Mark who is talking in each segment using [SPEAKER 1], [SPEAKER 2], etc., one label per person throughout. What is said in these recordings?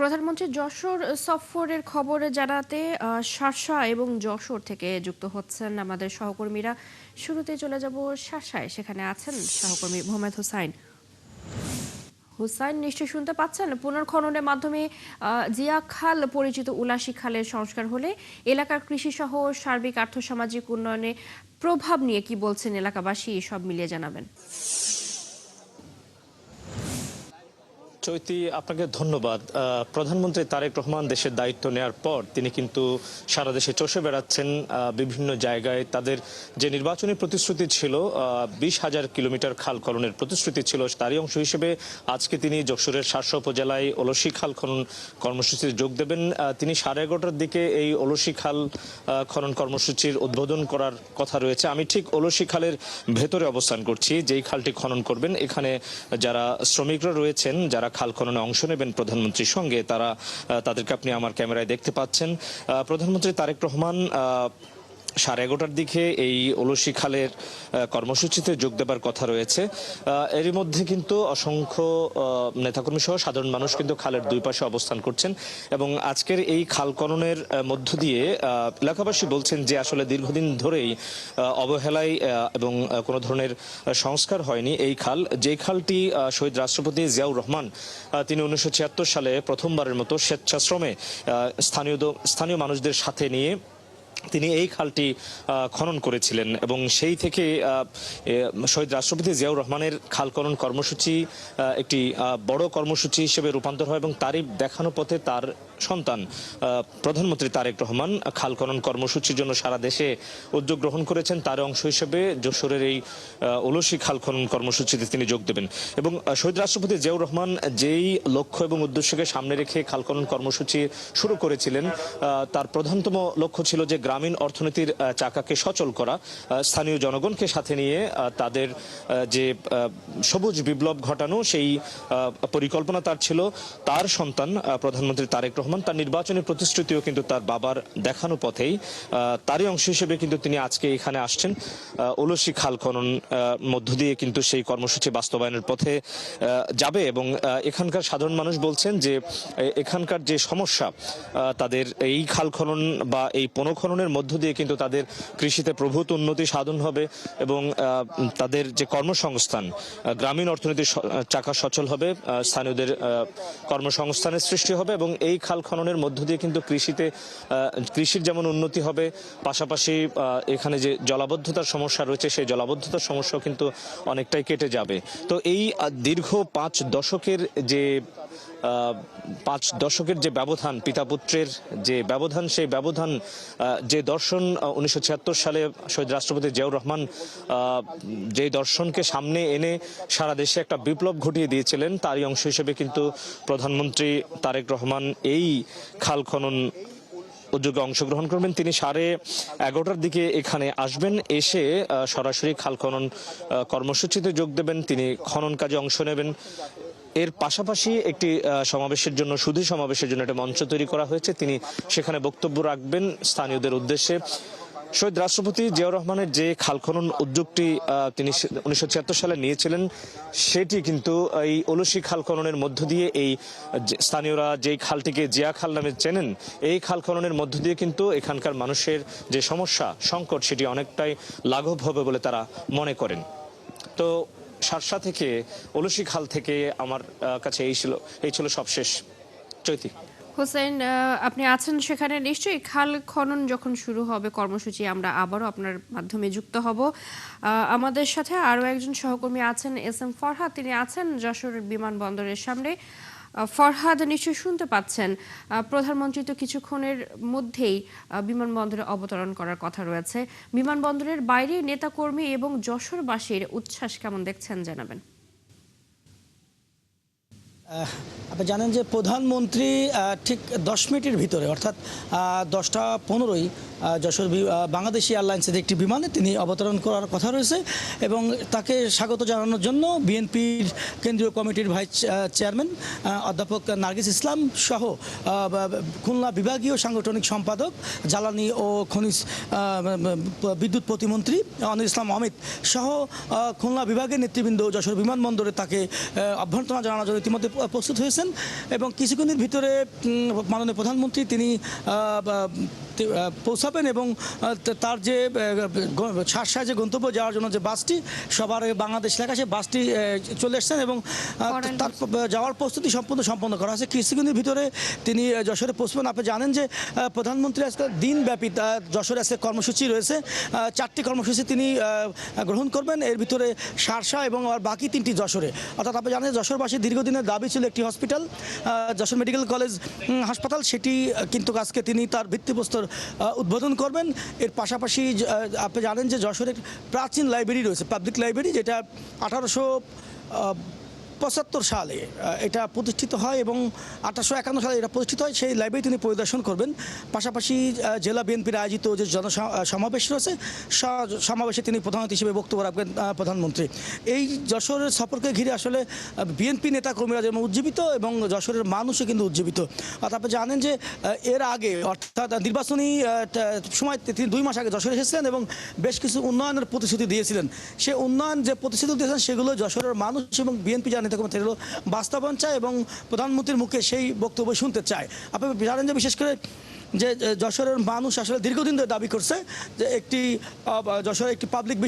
[SPEAKER 1] প্রধানমন্ত্রী যশোর সফরের খবরে জানাতে শার্শা এবং যশোর থেকে যুক্ত হচ্ছেন আমাদের সহকর্মীরা। শুরুতে চলে যাব শার্শায়, সেখানে আছেন সহকর্মী মোহাম্মদ হুসাইন। হুসাইন, নিশ্চয়ই শুনতে পাচ্ছেন। পুনর্খননের মাধ্যমে জিয়া খাল পরিচিত উলাসী খালের সংস্কার হলে এলাকার কৃষি সহ সার্বিক আর্থসামাজিক উন্নয়নে প্রভাব নিয়ে কি বলছেন এলাকাবাসী, সব মিলিয়ে জানাবেন।
[SPEAKER 2] চৈতি, আপনাকে ধন্যবাদ। প্রধানমন্ত্রী তারেক রহমান দেশের দায়িত্ব নেওয়ার পর তিনি কিন্তু সারা দেশে চষে বেড়াচ্ছেন বিভিন্ন জায়গায়। তাদের যে নির্বাচনী প্রতিশ্রুতি ছিল, 20,000 কিলোমিটার খাল খননের প্রতিশ্রুতি ছিল, তারই অংশ হিসেবে আজকে তিনি যশোরের শার্শা উপজেলায় অলসী খাল খনন কর্মসূচিতে যোগ দেবেন। তিনি 11:30টার দিকে এই অলসী খাল খনন কর্মসূচির উদ্বোধন করার কথা রয়েছে। আমি ঠিক অলসী খালের ভেতরে অবস্থান করছি, যেই খালটি খনন করবেন। এখানে যারা শ্রমিকরা রয়েছেন, যারা খাল খননে অংশ নেবেন প্রধানমন্ত্রীর সঙ্গে, তাদেরকে আপনি আমার ক্যামেরায় দেখতে পাচ্ছেন। প্রধানমন্ত্রী তারেক রহমান 11:30টার দিকে এই অলসী খালের কর্মসূচিতে যোগ দেবার কথা রয়েছে। এরই মধ্যে কিন্তু অসংখ্য নেতাকর্মী সহ সাধারণ মানুষ কিন্তু খালের দুই পাশে অবস্থান করছেন এবং আজকের এই খাল খননের মধ্য দিয়ে এলাকাবাসী বলছেন যে আসলে দীর্ঘদিন ধরেই অবহেলায় এবং কোনো ধরনের সংস্কার হয়নি এই খাল। যেই খালটি শহীদ রাষ্ট্রপতি জিয়াউর রহমান তিনি 1976 সালে প্রথমবারের মতো স্বেচ্ছাশ্রমে স্থানীয় মানুষদের সাথে নিয়ে তিনি এই খালটি খনন করেছিলেন এবং সেই থেকে শহীদ রাষ্ট্রপতি জিয়াউর রহমানের খাল খনন কর্মসূচি একটি বড় কর্মসূচি হিসেবে রূপান্তর হয় এবং তারই দেখানো পথে তার সন্তান প্রধানমন্ত্রী তারেক রহমান খাল খনন কর্মসূচির জন্য সারা দেশে উদ্যোগ গ্রহণ করেছেন। তার অংশ হিসেবে যশোরের এই অলসী খাল খনন কর্মসূচিতে তিনি যোগ দেবেন এবং শহীদ রাষ্ট্রপতি জিয়াউর রহমান যেই লক্ষ্য এবং উদ্দেশ্যকে সামনে রেখে খাল খনন কর্মসূচি শুরু করেছিলেন, তার প্রধানতম লক্ষ্য ছিল যে গ্রামীণ অর্থনীতির চাকাকে সচল করা, স্থানীয় জনগণকে সাথে নিয়ে তাদের যে সবুজ বিপ্লব ঘটানো, সেই পরিকল্পনা তার ছিল। তার সন্তান প্রধানমন্ত্রী তারেক রহমান তার নির্বাচনী প্রতিশ্রুতিও কিন্তু তার বাবার দেখানো পথেই, তারই অংশ হিসেবে কিন্তু তিনি আজকে এখানে আসছেন। অলসী খাল খনন মধ্য দিয়ে কিন্তু সেই কর্মসূচি বাস্তবায়নের পথে যাবে এবং এখানকার সাধারণ মানুষ বলছেন যে এখানকার যে সমস্যা, তাদের এই খাল খনন বা এই পুনঃখননের মধ্য দিয়ে কিন্তু তাদের কৃষিতে প্রভূত উন্নতি সাধন হবে এবং তাদের যে কর্মসংস্থান, গ্রামীণ অর্থনীতির চাকা সচল হবে, স্থানীয়দের কর্মসংস্থানের সৃষ্টি হবে এবং এই খাল খননের মধ্য দিয়ে কিন্তু কৃষির যেমন উন্নতি হবে, পাশাপাশি এখানে যে জলাবদ্ধতার সমস্যা রয়েছে সেই জলাবদ্ধতার সমস্যাও কিন্তু অনেকটাই কেটে যাবে। তো এই দীর্ঘ 5 দশকের যে ব্যবধান, পিতা পুত্রের যে ব্যবধান, সেই ব্যবধান যে দর্শন 1976 সালে শহীদ রাষ্ট্রপতি জিয়াউর রহমান যে দর্শনকে সামনে এনে সারা দেশে একটা বিপ্লব ঘটিয়ে দিয়েছিলেন, তারই অংশ হিসেবে কিন্তু প্রধানমন্ত্রী তারেক রহমান এই খাল খনন উদ্যোগে অংশগ্রহণ করবেন। তিনি 11:30টার দিকে এখানে আসবেন, এসে সরাসরি খাল খনন কর্মসূচিতে যোগ দেবেন। তিনি খনন কাজে অংশ নেবেন। এর পাশাপাশি একটি সুধী সমাবেশের জন্য একটা মঞ্চ তৈরি করা হয়েছে, তিনি সেখানে বক্তব্য রাখবেন স্থানীয়দের উদ্দেশ্যে। শহীদ রাষ্ট্রপতি জিয়াউর রহমানের যে খাল খনন উদ্যোগটি তিনি 1976 সালে নিয়েছিলেন, সেটি কিন্তু এই অলসী খাল খননের মধ্য দিয়ে, এই স্থানীয়রা যেই খালটিকে জিয়া খাল নামে চেনেন, এই খাল খননের মধ্য দিয়ে কিন্তু এখানকার মানুষের যে সমস্যা সংকট, সেটি অনেকটাই লাঘব হবে বলে তারা মনে করেন। তো শার্শা থেকে, অলসী খাল থেকে আমার কাছে এই ছিল সবশেষ। চৈতি।
[SPEAKER 1] হোসেন, আপনি আছেন সেখানে, নিশ্চয়ই খাল খনন যখন শুরু হবে কর্মসূচি, আমরা আবারও আপনার মাধ্যমে যুক্ত হব। আমাদের সাথে আরও একজন সহকর্মী আছেন, SM ফরহাদ, তিনি আছেন যশোর বিমানবন্দরের সামনে। ফরহাদ, নিশ্চয়ই শুনতে পাচ্ছেন, প্রধানমন্ত্রী তো কিছুক্ষণের মধ্যেই বিমানবন্দরে অবতরণ করার কথা রয়েছে। বিমানবন্দরের বাইরে নেতাকর্মী এবং যশোরবাসীর উচ্ছ্বাস কেমন দেখছেন, জানাবেন।
[SPEAKER 3] আপনি জানেন যে প্রধানমন্ত্রী ঠিক 10 মিনিটের ভিতরে, অর্থাৎ 10:15 যশোর বাংলাদেশ এয়ারলাইন্সের একটি বিমানে তিনি অবতরণ করার কথা রয়েছে এবং তাকে স্বাগত জানানোর জন্য বিএনপির কেন্দ্রীয় কমিটির ভাইস চেয়ারম্যান অধ্যাপক নার্গিস ইসলাম সহ খুলনা বিভাগীয় সাংগঠনিক সম্পাদক, জ্বালানি ও খনিজ বিদ্যুৎ প্রতিমন্ত্রী অনিল ইসলাম অমিত সহ খুলনা বিভাগের নেতৃবৃন্দ যশোর বিমানবন্দরে তাকে অভ্যর্থনা জানানোর জন্য ইতিমধ্যে প্রস্তুত হয়েছেন এবং কিছুক্ষণের ভিতরে মাননীয় প্রধানমন্ত্রী তিনি পৌঁছাবেন এবং তার যে শার্শায় যে গন্তব্য যাওয়ার জন্য যে বাসটি সবার আগে বাংলাদেশ লেখা সেই বাসটি চলে এসছেন এবং তার যাওয়ার প্রস্তুতি সম্পন্ন করা হয়েছে। কিছুক্ষণের ভিতরে তিনি যশোরে পৌঁছবেন। আপনি জানেন যে প্রধানমন্ত্রী আজকে দিনব্যাপী যশোরে আজকে কর্মসূচি রয়েছে, 4টি কর্মসূচি তিনি গ্রহণ করবেন। এর ভিতরে শার্শা এবং আর বাকি 3টি যশোরে। অর্থাৎ আপনি জানেন যশোরবাসীর দীর্ঘদিনের দাবি ছিল একটি হসপিটাল, যশোর মেডিকেল কলেজ হাসপাতাল, সেটি কিন্তু আজকে তিনি তার ভিত্তিপ্রস্তর উদ্বোধন করবেন। এর পাশাপাশি আপনি জানেন যে যশোরের প্রাচীন লাইব্রেরি রয়েছে, পাবলিক লাইব্রেরি, যেটা 1875 সালে এটা প্রতিষ্ঠিত হয় এবং 1851 সালে এটা প্রতিষ্ঠিত হয়। সেই লাইব্রেরি তিনি পরিদর্শন করবেন। পাশাপাশি জেলা বিএনপির আয়োজিত যে সমাবেশ রয়েছে, সমাবেশে তিনি প্রধান অতিথি হিসেবে বক্তব্য রাখবেন প্রধানমন্ত্রী। এই যশোরের সফরকে ঘিরে আসলে বিএনপি নেতাকর্মীরা যেমন উজ্জীবিত এবং যশোরের মানুষও কিন্তু উজ্জীবিত। আপনি জানেন যে এর আগে অর্থাৎ নির্বাচনী সময় তিনি 2 মাস আগে যশোরে এসেছিলেন এবং বেশ কিছু উন্নয়নের প্রতিশ্রুতি দিয়েছিলেন। সে উন্নয়ন যে প্রতিশ্রুতি দিয়েছেন সেগুলো যশোরের মানুষ এবং বিএনপি নেতাকর্মী বাস্তবায়ন চায় এবং প্রধানমন্ত্রীর মুখে সেই বক্তব্য শুনতে চায়। আপনি জানেন যে বিশেষ করে যে যশোরের মানুষ আসলে দীর্ঘদিন ধরে দাবি করছে যে যশোরে একটি পাবলিক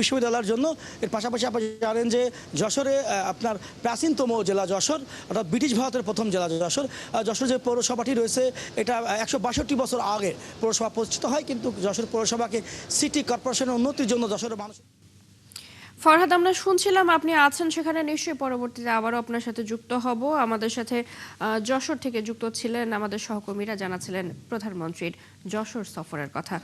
[SPEAKER 3] বিশ্ববিদ্যালয়ের জন্য। এর পাশাপাশি আপনি জানেন যে যশোরে আপনার প্রাচীনতম জেলা যশোর, অর্থাৎ ব্রিটিশ ভারতের প্রথম জেলা যশোর। যশোর যে পৌরসভাটি রয়েছে এটা 162 বছর আগে পৌরসভা প্রতিষ্ঠিত হয়, কিন্তু যশোর পৌরসভাকে সিটি কর্পোরেশনের উন্নতির জন্য যশোরের মানুষ।
[SPEAKER 1] ফরহাদ, আমরা শুনছিলাম আপনি আছেন সেখানে, নিশ্চয়ই পরবর্তীতে আবারও আপনার সাথে যুক্ত হব। আমাদের সাথে যশোর থেকে যুক্ত ছিলেন আমাদের সহকর্মীরা, জানাচ্ছিলেন প্রধানমন্ত্রীর যশোর সফরের কথা।